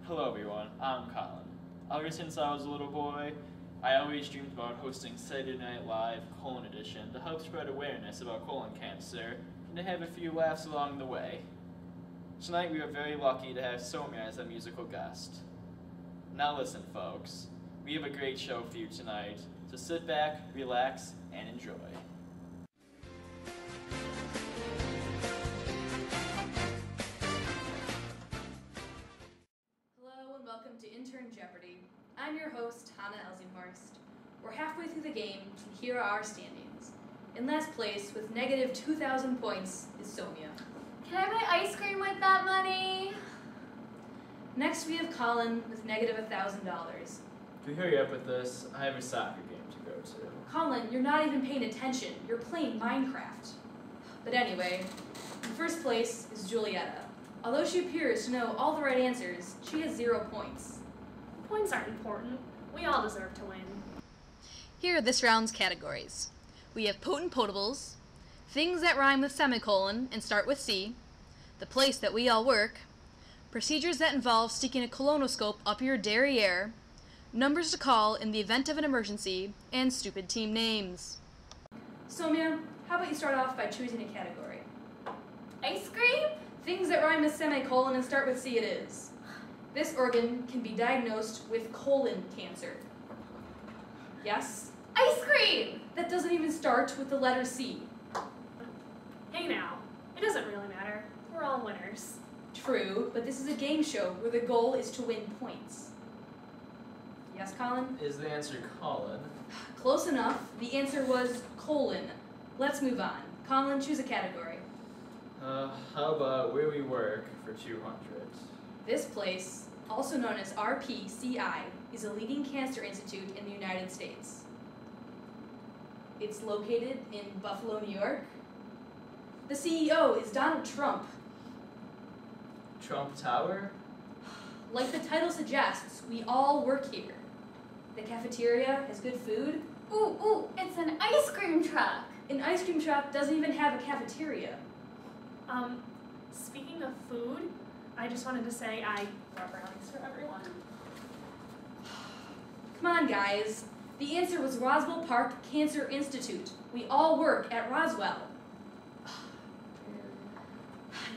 Hello everyone, I'm Colin. Ever since I was a little boy, I always dreamed about hosting Saturday Night Live colon edition to help spread awareness about colon cancer and to have a few laughs along the way. Tonight we are very lucky to have Somia as a musical guest. Now listen folks, we have a great show for you tonight, so sit back, relax, and enjoy. Welcome to Intern Jeopardy! I'm your host, Hannah Elsinghorst. We're halfway through the game, and here are our standings. In last place, with negative 2,000 points, is Somia. Can I buy ice cream with that money? Next, we have Colin with negative $1,000. To hurry up with this, I have a soccer game to go to. Colin, you're not even paying attention. You're playing Minecraft. But anyway, in first place is Julietta. Although she appears to know all the right answers, she has 0 points. Points aren't important. We all deserve to win. Here are this round's categories. We have potent potables, things that rhyme with semicolon and start with C, the place that we all work, procedures that involve sticking a colonoscope up your derriere, numbers to call in the event of an emergency, and stupid team names. Somia, how about you start off by choosing a category? Ice cream? Things that rhyme with semicolon and start with C it is. This organ can be diagnosed with colon cancer. Yes? Ice cream! That doesn't even start with the letter C. Hey now, it doesn't really matter. We're all winners. True, but this is a game show where the goal is to win points. Yes, Colin? Is the answer Colin? Close enough. The answer was colon. Let's move on. Colin, choose a category. How about where we work for 200? This place, also known as RPCI, is a leading cancer institute in the United States. It's located in Buffalo, New York. The CEO is Donald Trump. Trump Tower? Like the title suggests, we all work here. The cafeteria has good food. Ooh, it's an ice cream truck. An ice cream truck doesn't even have a cafeteria. Speaking of food, I just wanted to say I brought brownies for everyone. Come on, guys. The answer was Roswell Park Cancer Institute. We all work at Roswell.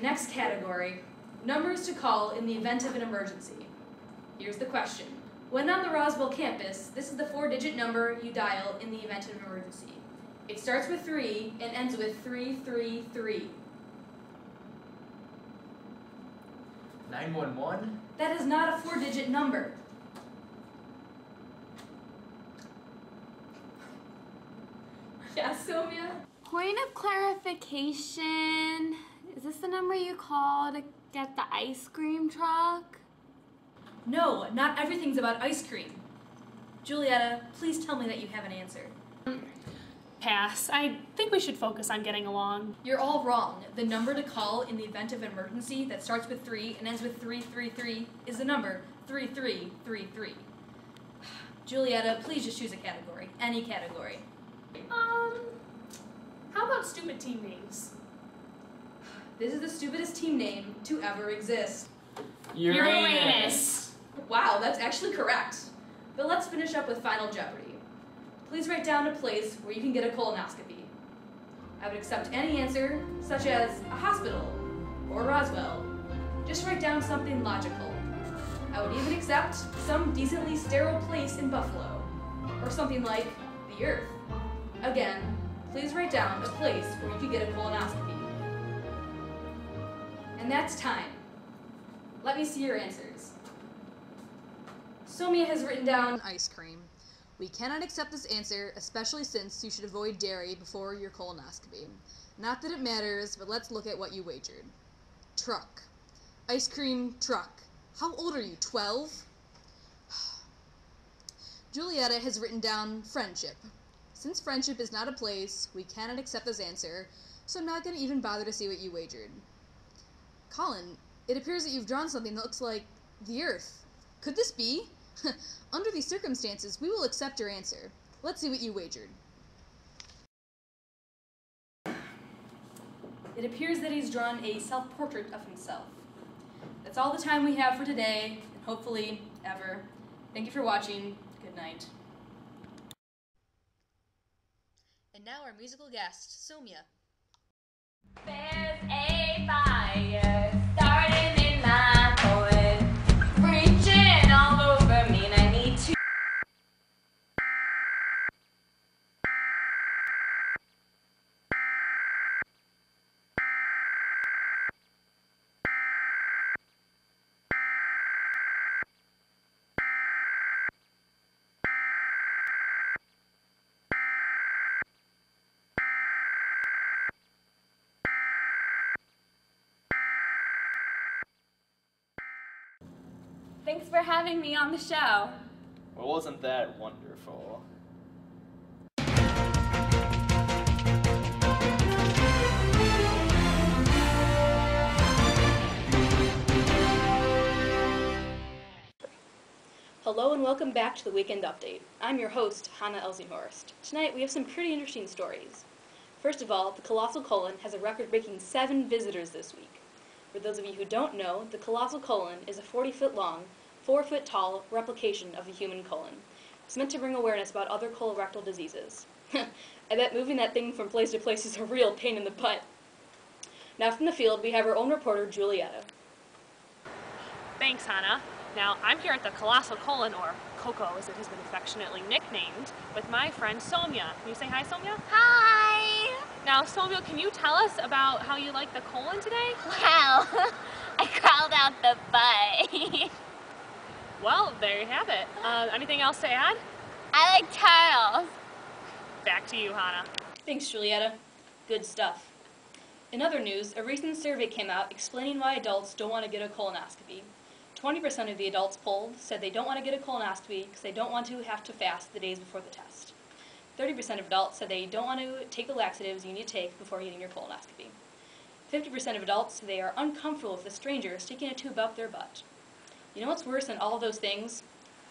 Next category, numbers to call in the event of an emergency. Here's the question. When on the Roswell campus, this is the 4-digit number you dial in the event of an emergency. It starts with 3 and ends with 333. 911? That is not a 4-digit number. Yes, Somia? Point of clarification, is this the number you call to get the ice cream truck? No, not everything's about ice cream. Julietta, please tell me that you have an answer. Pass. I think we should focus on getting along. You're all wrong. The number to call in the event of an emergency that starts with 3 and ends with 333 is the number 3333. Julietta, please just choose a category. Any category. How about stupid team names? This is the stupidest team name to ever exist. Uranus! Wow, that's actually correct. But let's finish up with Final Jeopardy. Please write down a place where you can get a colonoscopy. I would accept any answer, such as a hospital or Roswell. Just write down something logical. I would even accept some decently sterile place in Buffalo, or something like the Earth. Again, please write down a place where you could get a colonoscopy. And that's time. Let me see your answers. Somia has written down Ice cream. We cannot accept this answer, especially since you should avoid dairy before your colonoscopy. Not that it matters, but let's look at what you wagered. Truck. Ice cream truck. How old are you, 12? Julietta has written down friendship. Since friendship is not a place, we cannot accept this answer, so I'm not going to even bother to see what you wagered. Colin, it appears that you've drawn something that looks like the Earth. Could this be? Under these circumstances, we will accept your answer. Let's see what you wagered. It appears that he's drawn a self-portrait of himself. That's all the time we have for today. hopefully ever. Thank you for watching. Good night. And now our musical guest, Somya. There's a fire starting in my colon, reaching all over me, and I need to. Thanks for having me on the show. Well, wasn't that wonderful? Hello and welcome back to the Weekend Update. I'm your host, Hannah Elsinghorst. Tonight we have some pretty interesting stories. First of all, the Colossal Colon has a record-breaking 7 visitors this week. For those of you who don't know, the Colossal Colon is a 40-foot long, 4-foot tall replication of the human colon. It's meant to bring awareness about other colorectal diseases. I bet moving that thing from place to place is a real pain in the butt. Now from the field, we have our own reporter, Julietta. Thanks, Hannah. Now, I'm here at the Colossal Colon, or Coco as it has been affectionately nicknamed, with my friend Somya. Can you say hi, Somya? Hi! Now, Somya, can you tell us about how you like the colon today? Wow, I crawled out the butt. Well, there you have it. Anything else to add? I like turtles. Back to you, Hannah. Thanks, Julietta. Good stuff. In other news, a recent survey came out explaining why adults don't want to get a colonoscopy. 20% of the adults polled said they don't want to get a colonoscopy because they don't want to have to fast the days before the test. 30% of adults said they don't want to take the laxatives you need to take before getting your colonoscopy. 50% of adults say they are uncomfortable with a stranger sticking a tube up their butt. You know what's worse than all of those things?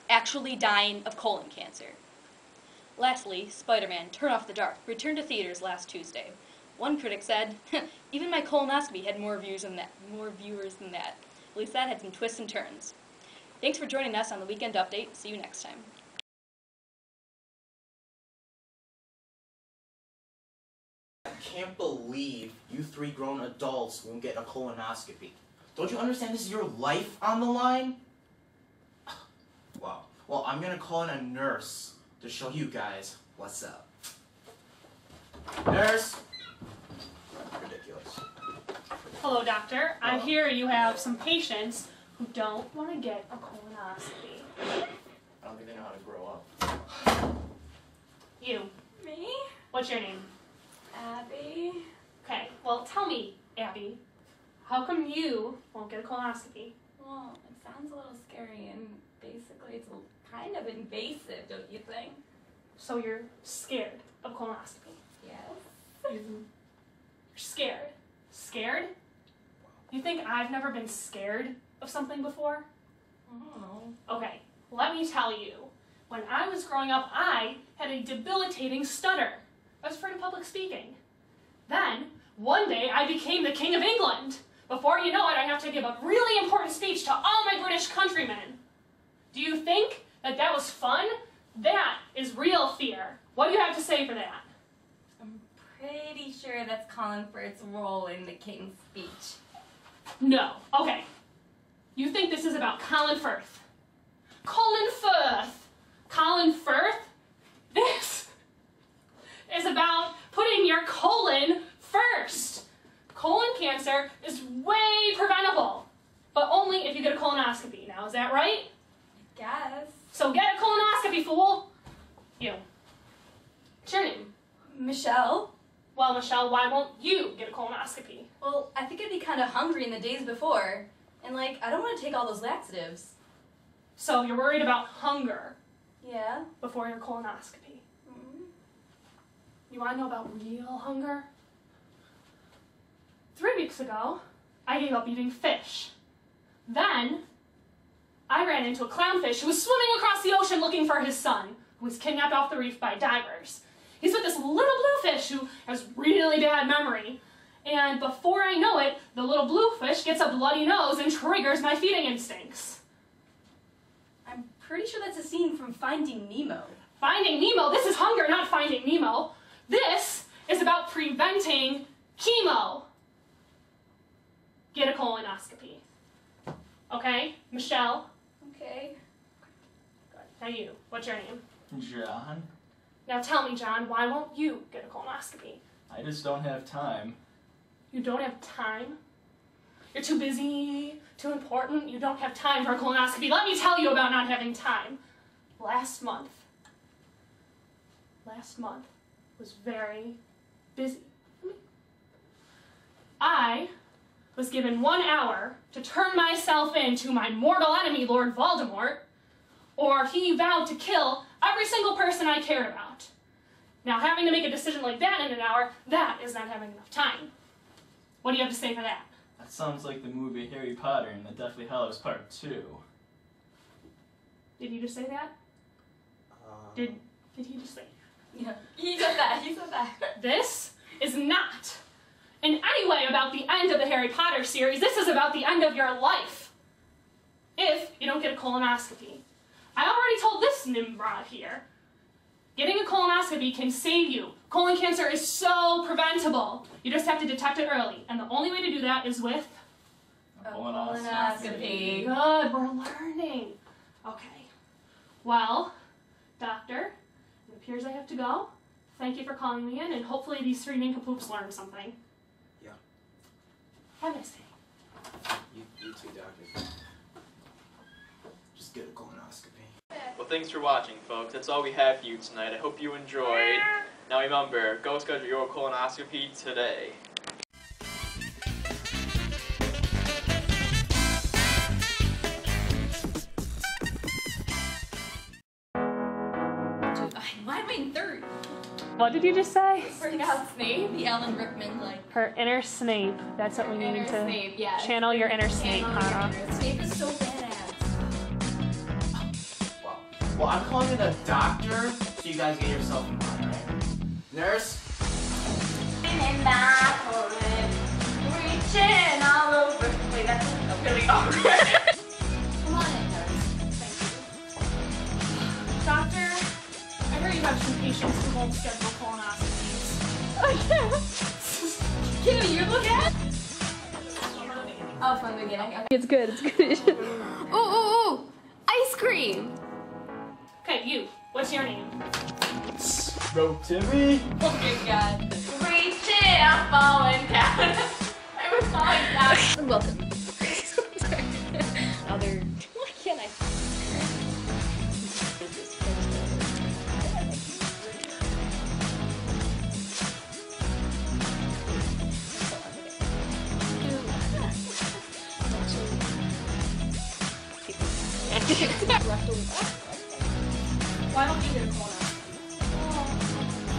Actually dying of colon cancer. Lastly, Spider-Man: Turn Off the Dark returned to theaters last Tuesday. One critic said, "Even my colonoscopy had more viewers than that. At least that had some twists and turns." Thanks for joining us on the Weekend Update. See you next time. I can't believe you 3 grown adults won't get a colonoscopy. Don't you understand this is your life on the line? Wow. Well, I'm gonna call in a nurse to show you guys what's up. Nurse! Ridiculous. Hello, doctor. I'm here. You have some patients who don't want to get a colonoscopy. I don't think they know how to grow up. You. Me? What's your name? Abby? Okay, well, tell me, Abby, how come you won't get a colonoscopy? Well, it sounds a little scary, and basically it's kind of invasive, don't you think? So you're scared of colonoscopy? Yes. You're scared. Scared? You think I've never been scared of something before? I don't know. Okay, let me tell you. When I was growing up, I had a debilitating stutter. I was afraid of public speaking. Then, one day, I became the King of England. Before you know it, I have to give a really important speech to all my British countrymen. Do you think that that was fun? That is real fear. What do you have to say for that? I'm pretty sure that's Colin Firth's role in the King's Speech. No. Okay. You think this is about Colin Firth? Colin Firth! Colin Firth? This is about putting your colon first. Colon cancer is way preventable, but only if you get a colonoscopy. Now, is that right? Guess. So get a colonoscopy, fool! You. What's your name? Michelle? Well, Michelle, why won't you get a colonoscopy? Well, I think I'd be kind of hungry in the days before, and I don't want to take all those laxatives. So you're worried about hunger Yeah. before your colonoscopy. Mm-hmm. You want to know about real hunger? 3 weeks ago, I gave up eating fish. Then, I ran into a clownfish who was swimming across the ocean looking for his son, who was kidnapped off the reef by divers. He's with this little blue fish who has really bad memory. And before I know it, the little blue fish gets a bloody nose and triggers my feeding instincts. sure that's a scene from Finding Nemo. Finding Nemo? This is Hunger, not Finding Nemo. This is about preventing chemo. Get a colonoscopy. Okay? Michelle? Okay. Good. Now you. What's your name? John? Now tell me, John, why won't you get a colonoscopy? I just don't have time. You don't have time? You're too busy, too important, you don't have time for a colonoscopy. Let me tell you about not having time. Last month was very busy. I was given 1 hour to turn myself in to my mortal enemy, Lord Voldemort, or he vowed to kill every single person I cared about. Now, having to make a decision like that in an hour, that is not having enough time. What do you have to say for that? That sounds like the movie Harry Potter and the Deathly Hallows Part 2. Did you just say that? Did he just say? Yeah, he said that. This is not in any way about the end of the Harry Potter series. This is about the end of your life. If you don't get a colonoscopy. I already told this Nimrod here. Getting a colonoscopy can save you. Colon cancer is so preventable. You just have to detect it early. And the only way to do that is with A colonoscopy. Good, we're learning. Okay. Well, doctor, it appears I have to go. Thank you for calling me in, and hopefully these 3 nincompoops learned something. Yeah. Have a nice day. You too, doctor. Just get a colonoscopy. Well, thanks for watching, folks. That's all we have for you tonight. I hope you enjoyed. Now remember, go schedule your colonoscopy today. Why am I in third? What did you just say? Bring out Snape. The Alan Rickman, like. Her inner Snape. That's what we need Inner to Snape, yeah. channel your inner Snape, Hannah. Snape is so badass. Well, I'm calling in a doctor, so you guys get yourself in line, right? Nurse? In my colon, reaching all over. Wait, that's really awkward. Come on in, nurse. Thank you. Doctor, I heard you have some patients who won't schedule colonoscopies. Kimmy, you look at? Oh, from the beginning. Okay. It's good, it's good. Ooh, ice cream. Okay, you. What's your name? Go Timmy! Oh my god. Reaching, I'm falling down. I was falling down. Welcome. Sorry. Other. Why can't I? Why don't you get a colonoscopy?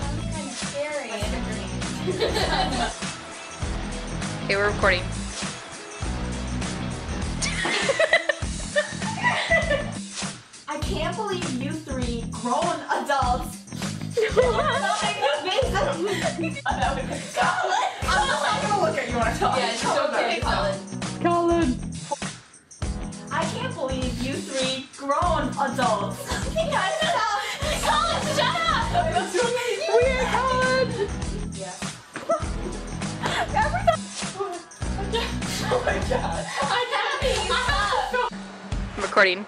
That's kind of scary. Okay, we're recording. I can't believe you 3 grown adults. I'm just not gonna look at you when I tell you. Yeah, it's okay, Colin. Colin! I can't believe you 3 grown adults. Colin, shut up! Weird Colin! Yes. Oh my god. I can't be. I'm recording.